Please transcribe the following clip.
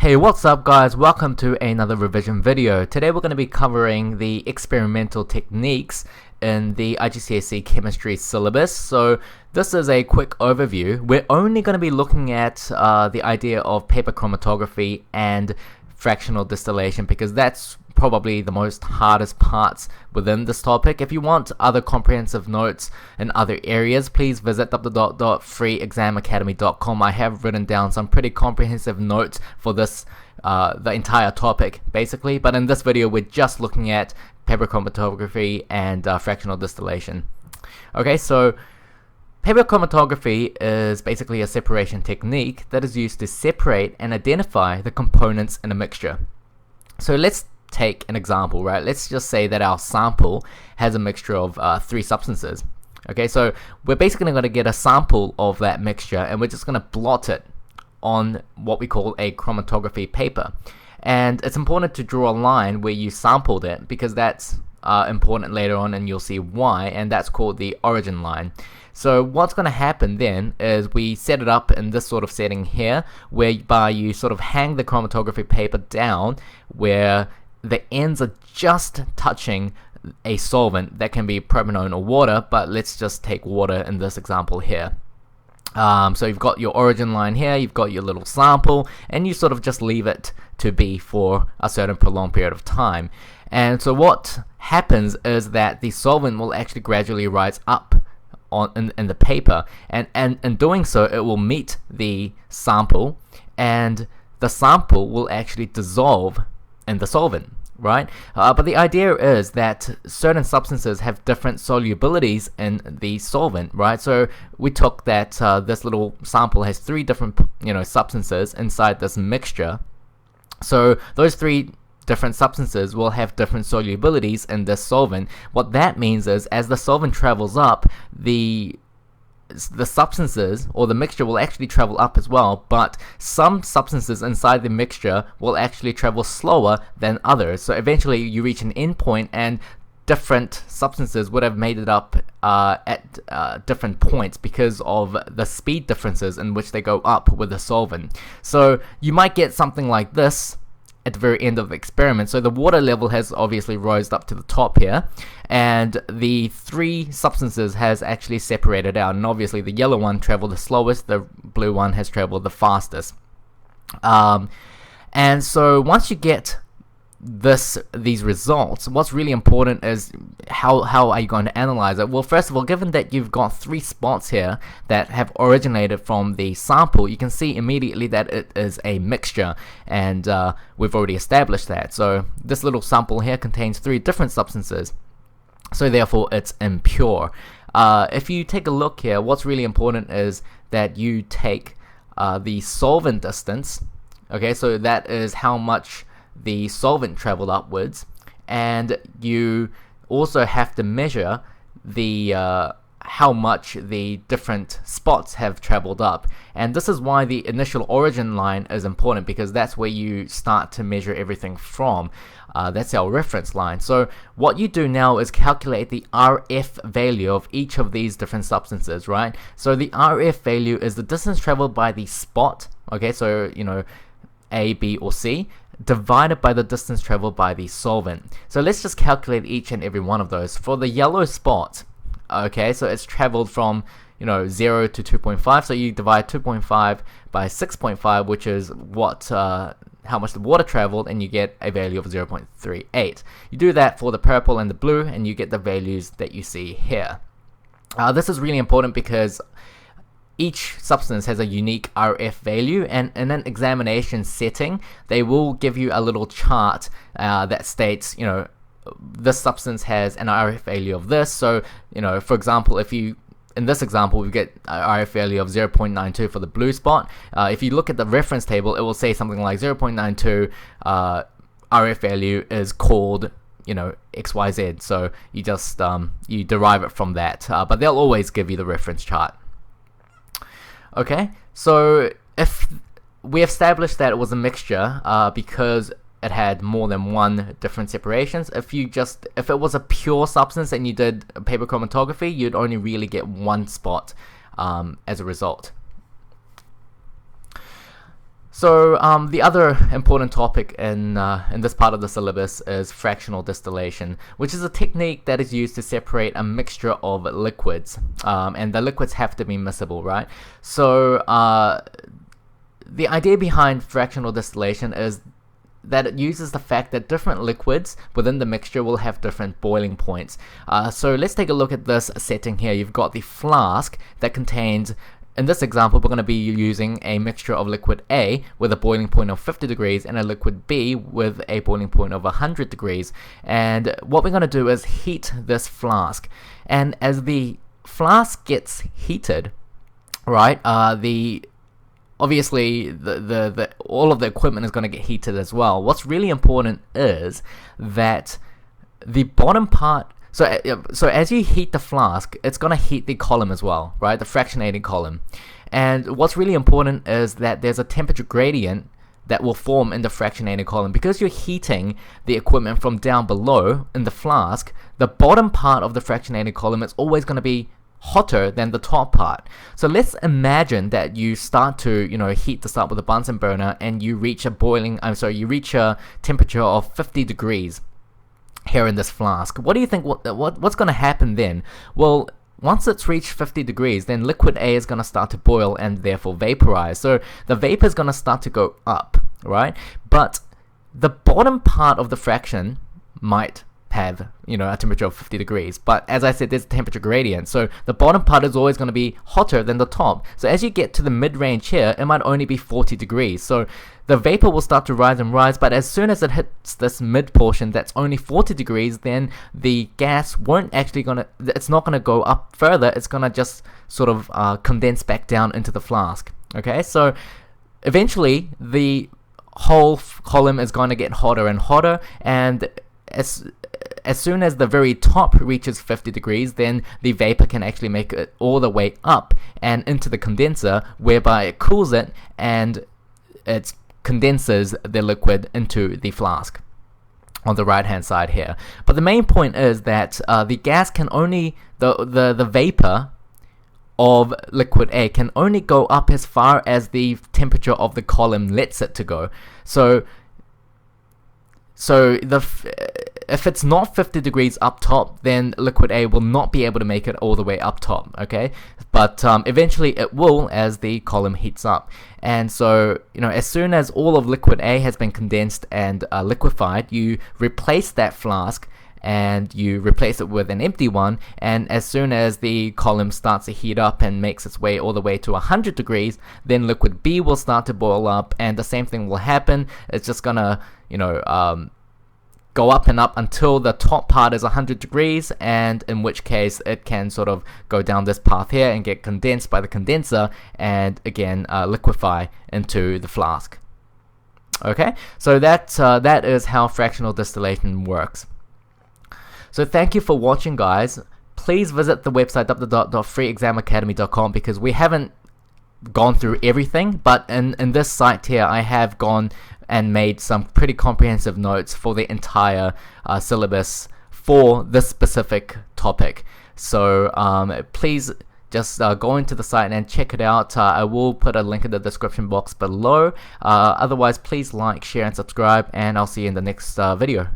Hey, what's up guys? Welcome to another revision video. Today we're going to be covering the experimental techniques in the IGCSE chemistry syllabus. So this is a quick overview. We're only going to be looking at the idea of paper chromatography and fractional distillation because that's probably the most hardest parts within this topic. If you want other comprehensive notes in other areas, please visit www.freeexamacademy.com. I have written down some pretty comprehensive notes for this the entire topic basically, but in this video we're just looking at paper chromatography and fractional distillation. Okay, so paper chromatography is basically a separation technique that is used to separate and identify the components in a mixture. So let's take an example, right? Let's just say that our sample has a mixture of three substances. Okay, so we're basically going to get a sample of that mixture and we're just going to blot it on what we call a chromatography paper. And it's important to draw a line where you sampled it because that's important later on, and you'll see why, and that's called the origin line. So what's going to happen then is we set it up in this sort of setting here, whereby you sort of hang the chromatography paper down where the ends are just touching a solvent that can be propanone or water, but let's just take water in this example here. So you've got your origin line here, you've got your little sample, and you sort of just leave it to be for a certain prolonged period of time. And so what happens is that the solvent will actually gradually rise up in the paper, and in doing so it will meet the sample, and the sample will actually dissolve in the solvent, right? But the idea is that certain substances have different solubilities in the solvent, right? So we took that this little sample has three different substances inside this mixture. So those three different substances will have different solubilities in this solvent. What that means is as the solvent travels up, the substances or the mixture will actually travel up as well, but some substances inside the mixture will actually travel slower than others. So eventually you reach an end point and different substances would have made it up at different points because of the speed differences in which they go up with the solvent. So you might get something like this at the very end of the experiment. So the water level has obviously rose up to the top here, and the three substances has actually separated out, and obviously the yellow one traveled the slowest, the blue one has traveled the fastest. And so once you get these results, what's really important is how are you going to analyze it? Well, first of all, given that you've got three spots here that have originated from the sample, you can see immediately that it is a mixture, and we've already established that. So this little sample here contains three different substances, so therefore it's impure. If you take a look here, what's really important is that you take the solvent distance. Okay, so that is how much the solvent traveled upwards, and you also have to measure the how much the different spots have traveled up. And this is why the initial origin line is important, because that's where you start to measure everything from. That's our reference line. So what you do now is calculate the RF value of each of these different substances, right? So the RF value is the distance traveled by the spot, okay, so A, B, or C, divided by the distance traveled by the solvent. So let's just calculate each and every one of those. For the yellow spot, okay, so it's traveled from 0 to 2.5, so you divide 2.5 by 6.5, which is what how much the water traveled, and you get a value of 0.38. You do that for the purple and the blue, and you get the values that you see here. This is really important because each substance has a unique RF value, and in an examination setting they will give you a little chart that states this substance has an RF value of this. So for example, if you in this example we get an RF value of 0.92 for the blue spot. If you look at the reference table, it will say something like 0.92 RF value is called XYZ, so you just you derive it from that, but they'll always give you the reference chart. Okay, so if we established that it was a mixture because it had more than one different separations. If it was a pure substance and you did paper chromatography, you'd only really get one spot as a result. So the other important topic in this part of the syllabus is fractional distillation, which is a technique that is used to separate a mixture of liquids, and the liquids have to be miscible, right? So the idea behind fractional distillation is that it uses the fact that different liquids within the mixture will have different boiling points. So let's take a look at this setting here. You've got the flask that contains, in this example, we're going to be using a mixture of liquid A with a boiling point of 50 degrees and a liquid B with a boiling point of 100 degrees. And what we're going to do is heat this flask. And as the flask gets heated, right, obviously all of the equipment is going to get heated as well. What's really important is that the bottom part, so as you heat the flask, it's going to heat the column as well, right? The fractionating column. And what's really important is that there's a temperature gradient that will form in the fractionating column. Because you're heating the equipment from down below in the flask, the bottom part of the fractionating column is always going to be hotter than the top part. So let's imagine that you start to, heat to start with a Bunsen burner, and you reach a temperature of 50 degrees here in this flask. What do you think? What's going to happen then? Well, once it's reached 50 degrees, then liquid A is going to start to boil and therefore vaporize. So the vapor is going to start to go up, right? But the bottom part of the fraction might have a temperature of 50 degrees, but as I said, there's a temperature gradient, so the bottom part is always going to be hotter than the top. So as you get to the mid-range here, it might only be 40 degrees, so the vapor will start to rise and rise, but as soon as it hits this mid portion that's only 40 degrees, then the gas it's not going to go up further, it's going to just sort of condense back down into the flask. Okay, so eventually the whole column is going to get hotter and hotter, and as soon as the very top reaches 50 degrees, then the vapor can actually make it all the way up and into the condenser, whereby it cools it and it condenses the liquid into the flask on the right hand side here. But the main point is that the gas can only, the vapor of liquid A can only go up as far as the temperature of the column lets it to go. So if it's not 50 degrees up top, then liquid A will not be able to make it all the way up top, okay? But eventually it will as the column heats up. And so, as soon as all of liquid A has been condensed and liquefied, you replace that flask and you replace it with an empty one, and as soon as the column starts to heat up and makes its way all the way to 100 degrees, then liquid B will start to boil up, and the same thing will happen. It's just gonna, go up and up until the top part is 100 degrees, and in which case it can sort of go down this path here and get condensed by the condenser and again liquefy into the flask. Okay, so that is how fractional distillation works. So thank you for watching, guys. Please visit the website www.freeexamacademy.com because we haven't gone through everything, but in this site here I have gone and made some pretty comprehensive notes for the entire syllabus for this specific topic. So please just go into the site and check it out. I will put a link in the description box below. Otherwise, please like, share, and subscribe, and I'll see you in the next video.